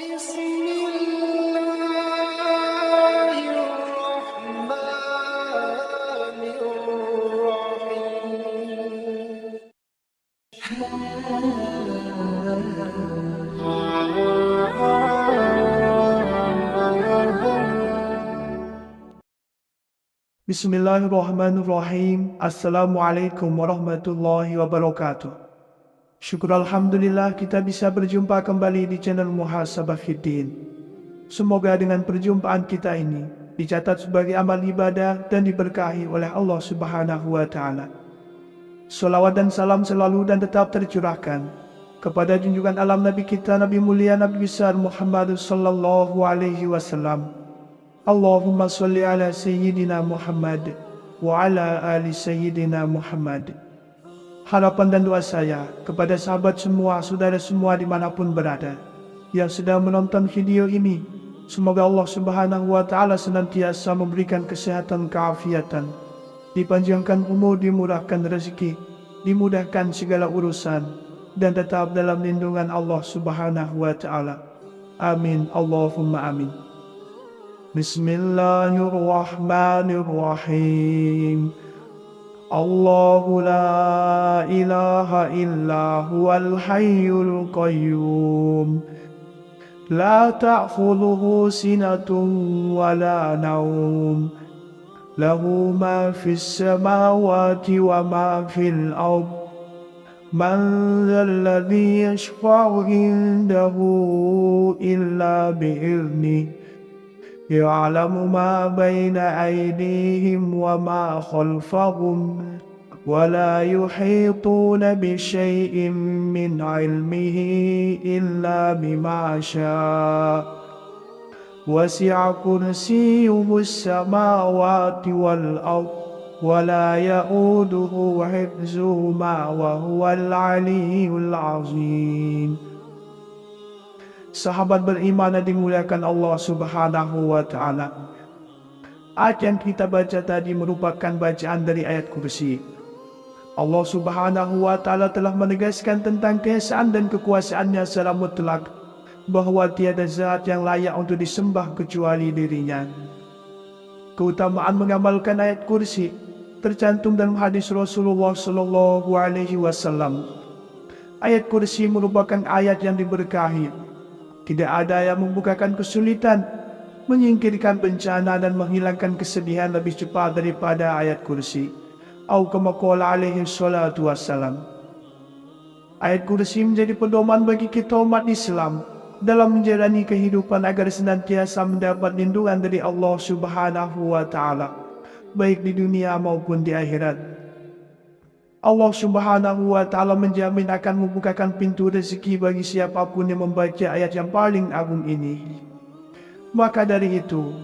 Bismillahirrahmanirrahim. Bismillahirrahmanirrahim. Assalamualaikum warahmatullahi wabarakatuh. Syukur Alhamdulillah kita bisa berjumpa kembali di channel Muhasabah Fiddin. Semoga dengan perjumpaan kita ini dicatat sebagai amal ibadah dan diberkahi oleh Allah Subhanahu wa Ta'ala. Salawat dan salam selalu dan tetap tercurahkan kepada junjungan alam Nabi kita, Nabi mulia, Nabi besar Muhammad sallallahu alaihi wasallam. Allahumma salli ala Sayyidina Muhammad wa ala ali Sayyidina Muhammad. Harapan dan doa saya kepada sahabat semua, saudara semua dimanapun berada yang sedang menonton video ini, semoga Allah Subhanahu wa Ta'ala senantiasa memberikan kesehatan, keafiatan, dipanjangkan umur, dimurahkan rezeki, dimudahkan segala urusan, dan tetap dalam lindungan Allah Subhanahu wa Ta'ala. Amin, Allahumma amin. Bismillahirrahmanirrahim. Allahu la ilaha illa huwal hayyul qayyum. La ta'khudhuhu sinatun wa la nawm. Lahu ma fis samawati wa ma fil ard. Man dzalladzi yashfa'u indahu illa bi'idhnihi. يعلم ما بين أيديهم وما خلفهم ولا يحيطون بشيء من علمه إلا بما شاء وسع كرسيه السماوات والأرض ولا يؤوده حفظهما وهو العلي العظيم. Sahabat beriman yang dimuliakan Allah Subhanahu wa Ta'ala, ayat yang kita baca tadi merupakan bacaan dari ayat kursi. Allah Subhanahu wa Ta'ala telah menegaskan tentang keesaan dan kekuasaannya secara mutlak, bahwa tiada zat yang layak untuk disembah kecuali dirinya. Keutamaan mengamalkan ayat kursi tercantum dalam hadis Rasulullah Sallallahu Alaihi Wasallam. Ayat kursi merupakan ayat yang diberkahi. Tidak ada yang membukakan kesulitan, menyingkirkan bencana dan menghilangkan kesedihan lebih cepat daripada ayat kursi. Atau kama qala alaihi salatu wassalam. Ayat kursi menjadi pedoman bagi kita umat Islam dalam menjalani kehidupan agar senantiasa mendapat lindungan dari Allah Subhanahu wa Ta'ala, baik di dunia maupun di akhirat. Allah Subhanahu wa Ta'ala menjamin akan membukakan pintu rezeki bagi siapapun yang membaca ayat yang paling agung ini. Maka dari itu,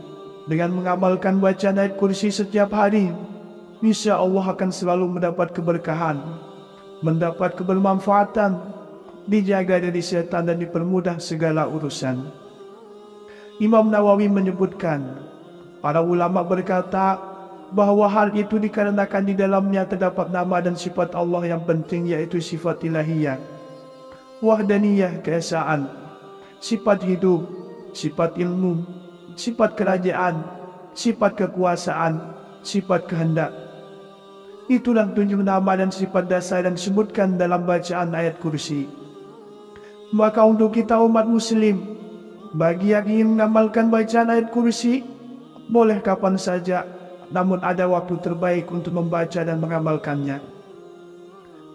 dengan mengamalkan bacaan ayat kursi setiap hari, insya Allah akan selalu mendapat keberkahan, mendapat kebermanfaatan, dijaga dari setan dan dipermudah segala urusan. Imam Nawawi menyebutkan, para ulama berkata bahwa hal itu dikarenakan di dalamnya terdapat nama dan sifat Allah yang penting, yaitu sifat ilahiyah, wahdaniyah, keesaan, sifat hidup, sifat ilmu, sifat kerajaan, sifat kekuasaan, sifat kehendak. Itulah tunjuk nama dan sifat dasar yang disebutkan dalam bacaan ayat kursi. Maka untuk kita umat muslim, bagi yang ingin mengamalkan bacaan ayat kursi, boleh kapan saja, namun ada waktu terbaik untuk membaca dan mengamalkannya.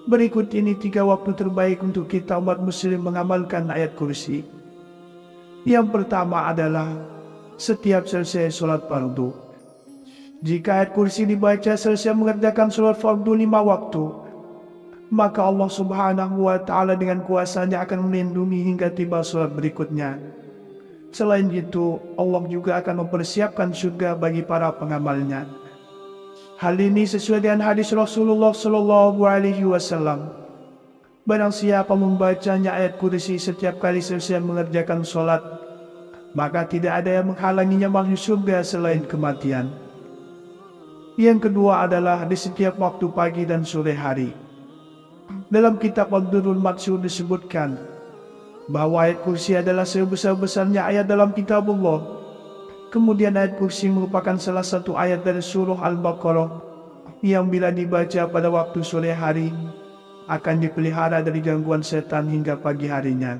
Berikut ini 3 waktu terbaik untuk kita umat muslim mengamalkan ayat kursi. Yang pertama adalah setiap selesai sholat fardu. Jika ayat kursi dibaca selesai mengerjakan sholat fardu 5 waktu, maka Allah Subhanahu wa Ta'ala dengan kuasanya akan melindungi hingga tiba sholat berikutnya. Selain itu, Allah juga akan mempersiapkan surga bagi para pengamalnya. Hal ini sesuai dengan hadis Rasulullah Sallallahu Alaihi Wasallam. Barang siapa membacanya ayat kursi setiap kali selesai mengerjakan sholat, maka tidak ada yang menghalanginya masuk surga selain kematian. Yang kedua adalah di setiap waktu pagi dan sore hari. Dalam kitab Ad-Durrul Mansur disebutkan bahwa ayat kursi adalah sebesar-besarnya ayat dalam kitabullah. Kemudian ayat kursi merupakan salah satu ayat dari surah Al-Baqarah yang bila dibaca pada waktu sore hari akan dipelihara dari gangguan setan hingga pagi harinya.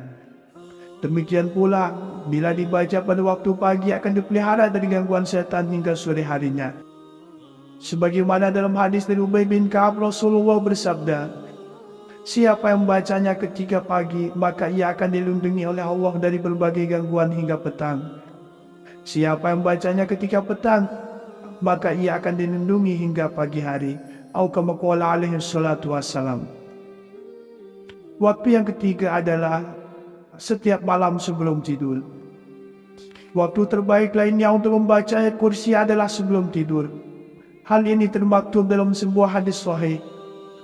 Demikian pula bila dibaca pada waktu pagi akan dipelihara dari gangguan setan hingga sore harinya. Sebagaimana dalam hadis dari Ubay bin Ka'ab, Rasulullah bersabda, siapa yang membacanya ketika pagi maka ia akan dilindungi oleh Allah dari berbagai gangguan hingga petang. Siapa yang membacanya ketika petang maka ia akan dilindungi hingga pagi hari. Atau kama qala alaihi salatu wassalam. Waktu yang ketiga adalah setiap malam sebelum tidur. Waktu terbaik lainnya untuk membaca ayat kursi adalah sebelum tidur. Hal ini termaktub dalam sebuah hadis sahih.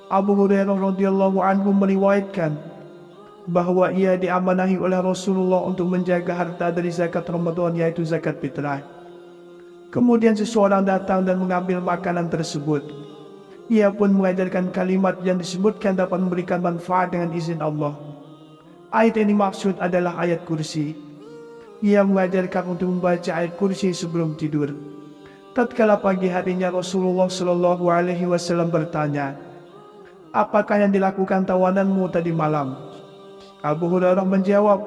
Abu Hurairah radhiyallahu anhu meriwayatkan bahwa ia diamanahi oleh Rasulullah untuk menjaga harta dari zakat Ramadan, yaitu zakat fitrah. Kemudian seseorang datang dan mengambil makanan tersebut. Ia pun mengajarkan kalimat yang disebutkan dapat memberikan manfaat dengan izin Allah. Ayat yang dimaksud adalah ayat kursi. Ia mengajarkan untuk membaca ayat kursi sebelum tidur. Tatkala pagi harinya Rasulullah Shallallahu Alaihi Wasallam bertanya, apakah yang dilakukan tawananmu tadi malam? Abu Hurairah menjawab,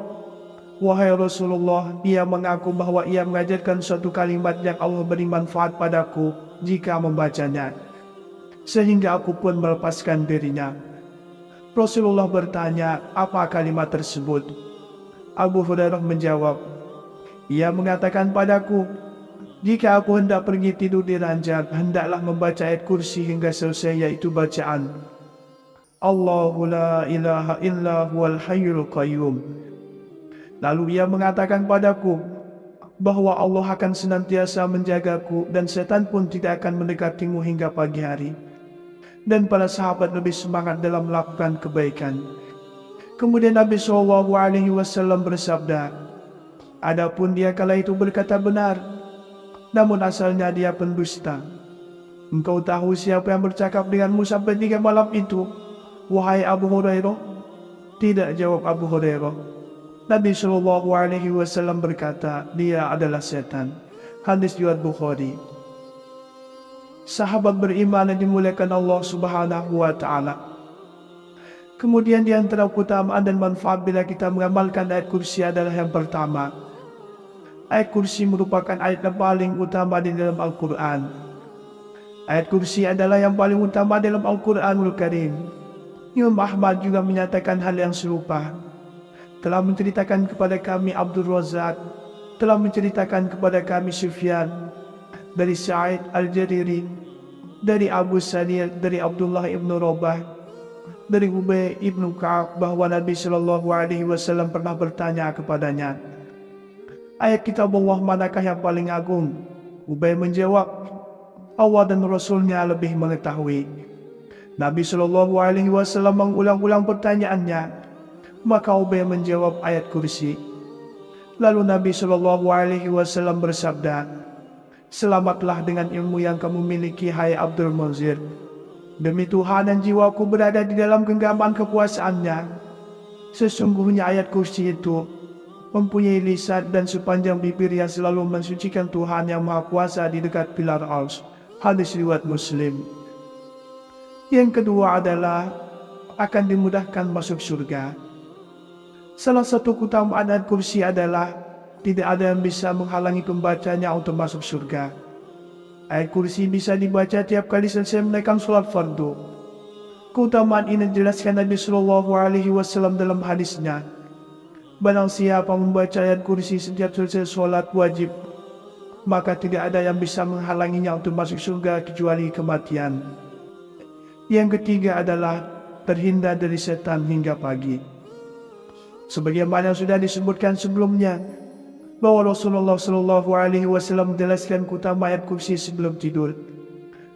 wahai Rasulullah, ia mengaku bahwa ia mengajarkan suatu kalimat yang Allah beri manfaat padaku jika membacanya, sehingga aku pun melepaskan dirinya. Rasulullah bertanya, apa kalimat tersebut? Abu Hurairah menjawab, ia mengatakan padaku, jika aku hendak pergi tidur di ranjang, hendaklah membaca ayat kursi hingga selesai, yaitu bacaan Allahu la ilaha illa huwal hayyul qayyum. Lalu ia mengatakan padaku bahwa Allah akan senantiasa menjagaku dan setan pun tidak akan mendekatimu hingga pagi hari. Dan para sahabat lebih semangat dalam melakukan kebaikan. Kemudian Nabi SAW bersabda, adapun dia kala itu berkata benar, namun asalnya dia pendusta. Engkau tahu siapa yang bercakap denganmu sampai 3 malam itu, wahai Abu Hurairah? Tidak, jawab Abu Hurairah. Nabi SAW berkata, dia adalah setan. Hadis riwayat Bukhari. Sahabat beriman yang dimuliakan Allah Subhanahu wa Ta'ala. Kemudian di antara keutamaan dan manfaat bila kita mengamalkan ayat kursi adalah yang pertama, ayat kursi merupakan ayat yang paling utama di dalam Al-Quran. Ayat kursi adalah yang paling utama dalam Al-Quranul Karim. Imam Ahmad juga menyatakan hal yang serupa. Telah menceritakan kepada kami Abdul Razak, telah menceritakan kepada kami Sufyan, dari Sa'id Al-Jariri, dari Abu Sanir, dari Abdullah ibn Rabah, dari Ubay ibn Ka'ab, bahwa Nabi SAW pernah bertanya kepadanya, ayat kitab Allah manakah yang paling agung? Ubay menjawab, Allah dan Rasulnya lebih mengetahui. Nabi SAW mengulang-ulang pertanyaannya, maka Ubay menjawab ayat kursi. Lalu Nabi SAW bersabda, selamatlah dengan ilmu yang kamu miliki, hai Abdul Munzir. Demi Tuhan yang jiwaku berada di dalam genggaman kekuasaannya, sesungguhnya ayat kursi itu mempunyai lisan dan sepanjang bibir yang selalu mensucikan Tuhan yang Maha Kuasa di dekat pilar Arsy. Hadis riwayat Muslim. Yang kedua adalah akan dimudahkan masuk surga. Salah satu keutamaan ayat kursi adalah tidak ada yang bisa menghalangi pembacanya untuk masuk surga. Ayat kursi bisa dibaca tiap kali selesai menaikkan sholat fardu. Keutamaan ini dijelaskan Nabi SAW dalam hadisnya. Barang siapa membaca ayat kursi setiap selesai sholat wajib, maka tidak ada yang bisa menghalanginya untuk masuk surga kecuali kematian. Yang ketiga adalah terhindar dari setan hingga pagi. Sebagaimana sudah disebutkan sebelumnya, bahwa Rasulullah SAW menjelaskan keutamaan ayat kursi sebelum tidur.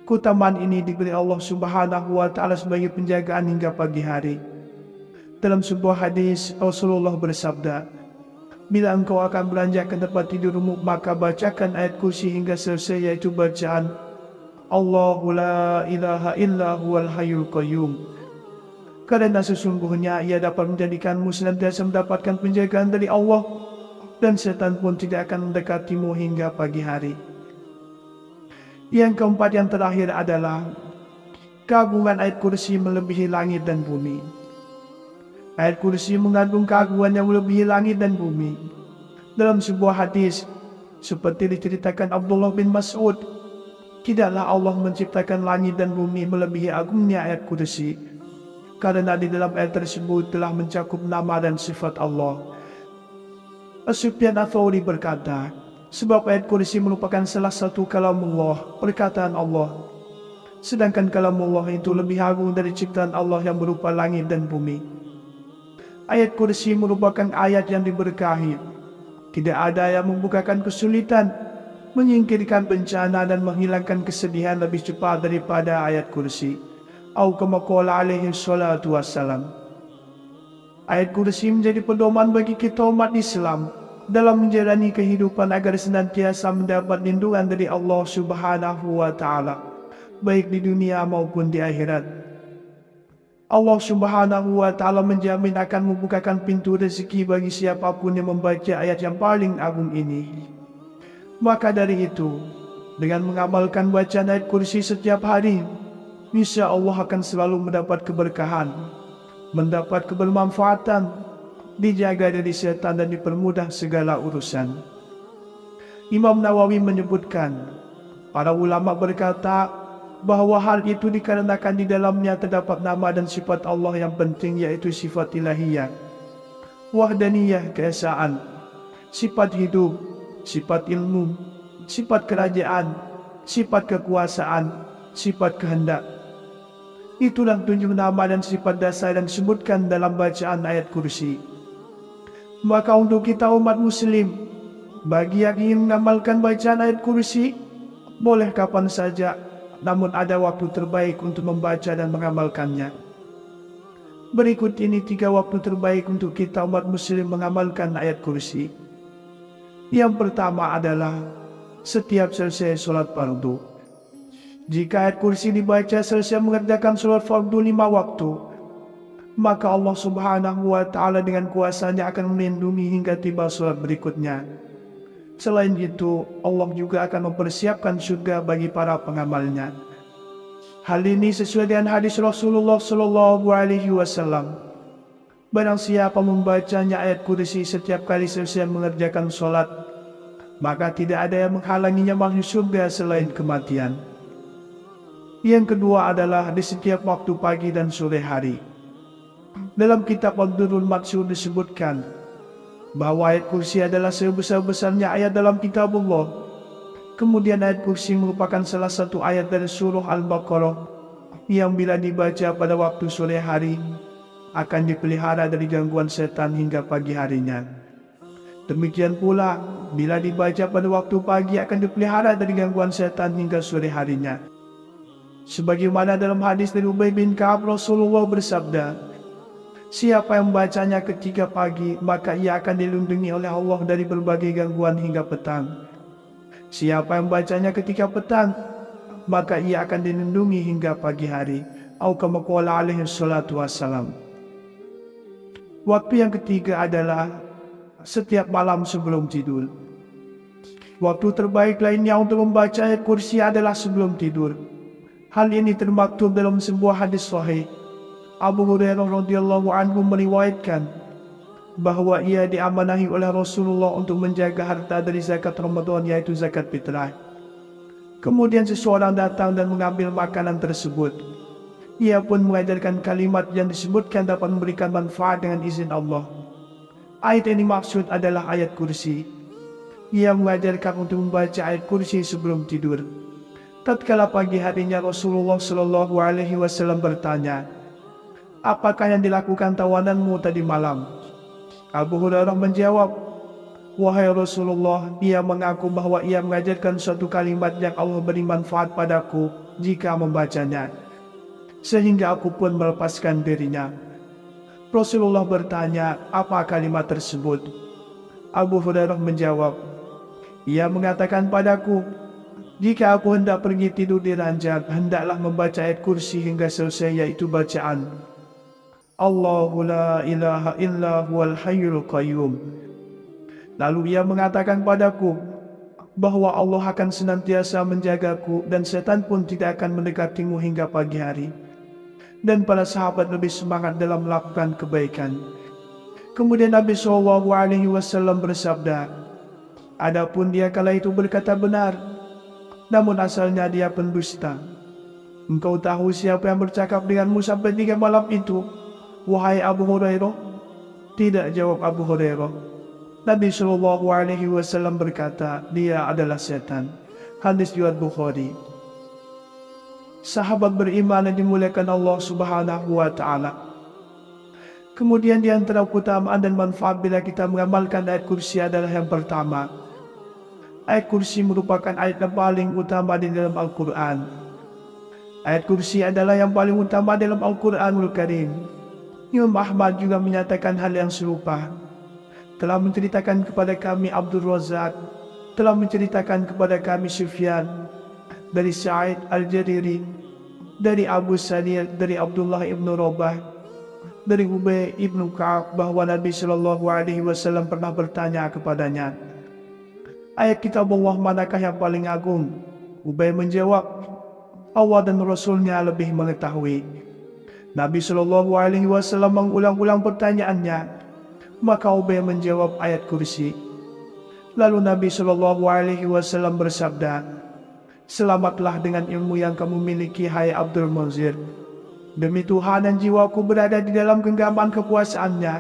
Keutamaan ini diberi Allah Subhanahu wa Ta'ala sebagai penjagaan hingga pagi hari. Dalam sebuah hadis, Rasulullah bersabda, bila engkau akan beranjak ke tempat tidurmu, maka bacakan ayat kursi hingga selesai, yaitu bacaan Allahu la ilaha illa huwal hayyul qayyum. Karena sesungguhnya ia dapat menjadikanmu senantiasa mendapatkan penjagaan dari Allah, dan setan pun tidak akan mendekatimu hingga pagi hari. Yang keempat, yang terakhir adalah keagungan ayat kursi melebihi langit dan bumi. Ayat kursi mengandung keagungan yang melebihi langit dan bumi. Dalam sebuah hadis, seperti diceritakan Abdullah bin Mas'ud, tidaklah Allah menciptakan langit dan bumi melebihi agungnya ayat kursi, karena di dalam ayat tersebut telah mencakup nama dan sifat Allah. As-Sufyan Ats-Tsauri berkata, sebab ayat kursi merupakan salah satu kalamullah, perkataan Allah. Sedangkan kalamullah itu lebih agung dari ciptaan Allah yang berupa langit dan bumi. Ayat kursi merupakan ayat yang diberkahi. Tidak ada yang membukakan kesulitan, menyingkirkan bencana dan menghilangkan kesedihan lebih cepat daripada ayat kursi. Atau kama qala alaihi salatu wassalam. Ayat kursi menjadi pedoman bagi kita umat Islam dalam menjalani kehidupan agar senantiasa mendapat lindungan dari Allah Subhanahu wa Ta'ala, baik di dunia maupun di akhirat. Allah Subhanahu wa Ta'ala menjamin akan membukakan pintu rezeki bagi siapapun yang membaca ayat yang paling agung ini. Maka dari itu, dengan mengamalkan bacaan ayat kursi setiap hari, insya Allah akan selalu mendapat keberkahan, mendapat kebermanfaatan, dijaga dari setan dan dipermudah segala urusan. Imam Nawawi menyebutkan, para ulama berkata bahwa hal itu dikarenakan di dalamnya terdapat nama dan sifat Allah yang penting, yaitu sifat ilahiyah, wahdaniyah keesaan, sifat hidup, sifat ilmu, sifat kerajaan, sifat kekuasaan, sifat kehendak. Itulah 7 nama dan sifat dasar yang disebutkan dalam bacaan ayat kursi. Maka untuk kita umat muslim, bagi yang ingin mengamalkan bacaan ayat kursi, boleh kapan saja, namun ada waktu terbaik untuk membaca dan mengamalkannya. Berikut ini 3 waktu terbaik untuk kita umat muslim mengamalkan ayat kursi. Yang pertama adalah setiap selesai sholat fardu. Jika ayat kursi dibaca selesai mengerjakan sholat fardu 5 waktu, maka Allah Subhanahu wa Ta'ala dengan kuasanya akan melindungi hingga tiba sholat berikutnya. Selain itu, Allah juga akan mempersiapkan surga bagi para pengamalnya. Hal ini sesuai dengan hadis Rasulullah Shallallahu Alaihi Wasallam. Barang siapa membacanya ayat kursi setiap kali selesai mengerjakan sholat, maka tidak ada yang menghalanginya masuk surga selain kematian. Yang kedua adalah di setiap waktu pagi dan sore hari. Dalam kitab Ad-Durrul Mansur disebutkan bahwa ayat kursi adalah sebesar-besarnya ayat dalam kitabullah. Kemudian ayat kursi merupakan salah satu ayat dari surah Al-Baqarah yang bila dibaca pada waktu sore hari akan dipelihara dari gangguan setan hingga pagi harinya. Demikian pula bila dibaca pada waktu pagi akan dipelihara dari gangguan setan hingga sore harinya. Sebagaimana dalam hadis dari Ubay bin Ka'ab, Rasulullah bersabda, siapa yang membacanya ketika pagi, maka ia akan dilindungi oleh Allah dari berbagai gangguan hingga petang. Siapa yang membacanya ketika petang, maka ia akan dilindungi hingga pagi hari. Atau kama qala alaihi salatu wassalam. Waktu yang ketiga adalah setiap malam sebelum tidur. Waktu terbaik lainnya untuk membaca ayat kursi adalah sebelum tidur. Hal ini termaktub dalam sebuah hadis sahih. Abu Hurairah radhiyallahu anhu meriwayatkan bahwa ia diamanahi oleh Rasulullah untuk menjaga harta dari zakat Ramadan, yaitu zakat fitrah. Kemudian seseorang datang dan mengambil makanan tersebut. Ia pun mengajarkan kalimat yang disebutkan dapat memberikan manfaat dengan izin Allah. Ayat ini maksud adalah ayat kursi. Ia mengajarkan untuk membaca ayat kursi sebelum tidur. Tatkala pagi harinya Rasulullah Shallallahu Alaihi Wasallam bertanya, apakah yang dilakukan tawananmu tadi malam? Abu Hurairah menjawab, wahai Rasulullah, ia mengaku bahwa ia mengajarkan suatu kalimat yang Allah beri manfaat padaku jika membacanya, sehingga aku pun melepaskan dirinya. Rasulullah bertanya, apa kalimat tersebut? Abu Hurairah menjawab, ia mengatakan padaku, jika aku hendak pergi tidur di ranjang, hendaklah membaca ayat kursi hingga selesai, yaitu bacaan Allahu la ilaha illa huwal hayyul qayyum. Lalu ia mengatakan padaku bahwa Allah akan senantiasa menjagaku dan setan pun tidak akan mendekatimu hingga pagi hari. Dan para sahabat lebih semangat dalam melakukan kebaikan. Kemudian Nabi SAW bersabda, adapun dia kala itu berkata benar, namun asalnya dia pendusta. Engkau tahu siapa yang bercakap denganmu sampai 3 malam itu, wahai Abu Hurairah? Tidak, jawab Abu Hurairah. Nabi SAW berkata, dia adalah setan. Hadis riwayat Bukhari. Sahabat beriman yang dimuliakan Allah Subhanahu wa Ta'ala. Kemudian di antara keutamaan dan manfaat bila kita mengamalkan ayat kursi adalah yang pertama. Ayat kursi merupakan ayat yang paling utama di dalam Al-Quran. Ayat kursi adalah yang paling utama dalam Al-Quranul Karim. Imam Ahmad juga menyatakan hal yang serupa. Telah menceritakan kepada kami Abdul Razak, telah menceritakan kepada kami Sufyan, dari Sa'id Al-Jariri, dari Abu Sadir, dari Abdullah ibn Rabah, dari Ubay ibn Ka'ab bahwa Nabi SAW pernah bertanya kepadanya, ayat kitab Allah manakah yang paling agung? Ubay menjawab, Allah dan Rasulnya lebih mengetahui. Nabi SAW mengulang-ulang pertanyaannya, maka Ubay menjawab ayat kursi. Lalu Nabi SAW bersabda, selamatlah dengan ilmu yang kamu miliki, hai Abdul Munzir. Demi Tuhan dan jiwaku berada di dalam genggaman kekuasaannya,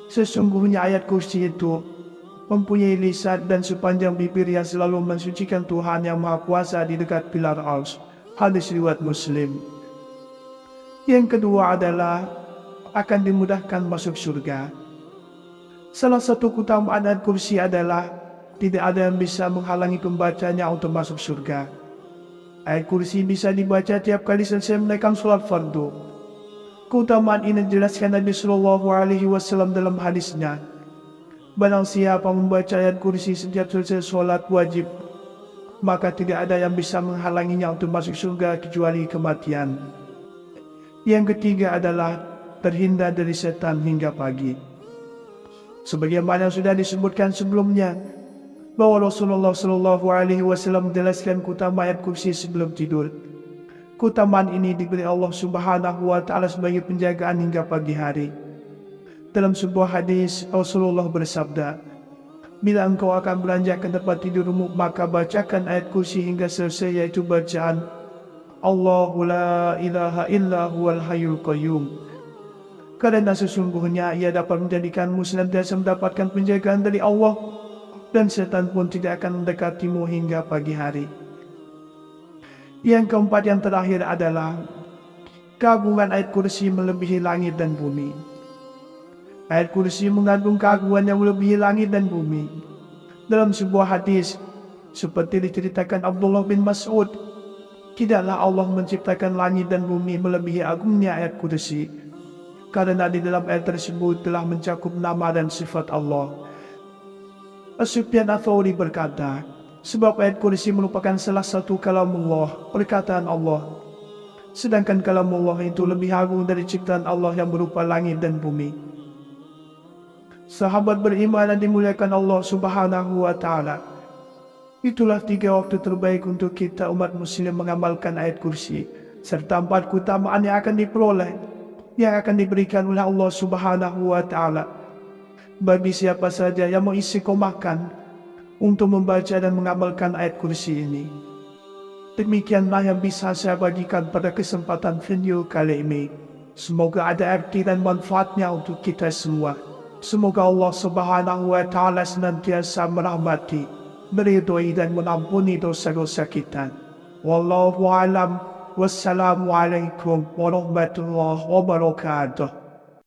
sesungguhnya ayat kursi itu mempunyai lisan dan sepanjang bibir yang selalu mensucikan Tuhan yang Maha Kuasa di dekat pilar Arsy. Hadis riwayat Muslim. Yang kedua adalah akan dimudahkan masuk surga. Salah satu keutamaan ayat kursi adalah tidak ada yang bisa menghalangi pembacanya untuk masuk surga. Ayat kursi bisa dibaca tiap kali selesai menaikkan sholat fardu. Keutamaan ini dijelaskan Nabi SAW dalam hadisnya. Barang siapa membaca ayat kursi setiap selesai sholat wajib, maka tidak ada yang bisa menghalanginya untuk masuk surga kecuali kematian. Yang ketiga adalah terhindar dari setan hingga pagi. Sebagaimana sudah disebutkan sebelumnya, bahwa Rasulullah SAW menjelaskan keutamaan ayat kursi sebelum tidur. Keutamaan ini diberi Allah Subhanahu wa Ta'ala sebagai penjagaan hingga pagi hari. Dalam sebuah hadis, Rasulullah bersabda, bila engkau akan beranjak ke tempat tidurmu, maka bacakan ayat kursi hingga selesai, yaitu bacaan Allahu la ilaha illa huwal hayyul qayyum. Karena sesungguhnya ia dapat menjadikanmu senantiasa mendapatkan penjagaan dari Allah, dan setan pun tidak akan mendekatimu hingga pagi hari. Yang keempat, yang terakhir adalah keagungan ayat kursi melebihi langit dan bumi. Ayat kursi mengandung keagungan yang melebihi langit dan bumi. Dalam sebuah hadis, seperti diceritakan Abdullah bin Mas'ud, tidaklah Allah menciptakan langit dan bumi melebihi agungnya ayat kursi, karena di dalam ayat tersebut telah mencakup nama dan sifat Allah. Sufyan Ats-Tsauri berkata, sebab ayat kursi merupakan salah satu kalamullah, perkataan Allah. Sedangkan kalamullah itu lebih agung dari ciptaan Allah yang berupa langit dan bumi. Sahabat beriman yang dimuliakan Allah Subhanahu wa Ta'ala. Itulah 3 waktu terbaik untuk kita umat muslim mengamalkan ayat kursi, serta 4 keutamaan yang akan diperoleh, yang akan diberikan oleh Allah Subhanahu wa Ta'ala bagi siapa saja yang mau istiqomahkan untuk membaca dan mengamalkan ayat kursi ini. Demikianlah yang bisa saya bagikan pada kesempatan video kali ini. Semoga ada arti dan manfaatnya untuk kita semua. Semoga Allah Subhanahu wa Ta'ala senantiasa merahmati, meridhoi dan mengampuni dosa-dosa kita. Wallahu a'lam. Wassalamualaikum warahmatullahi wabarakatuh.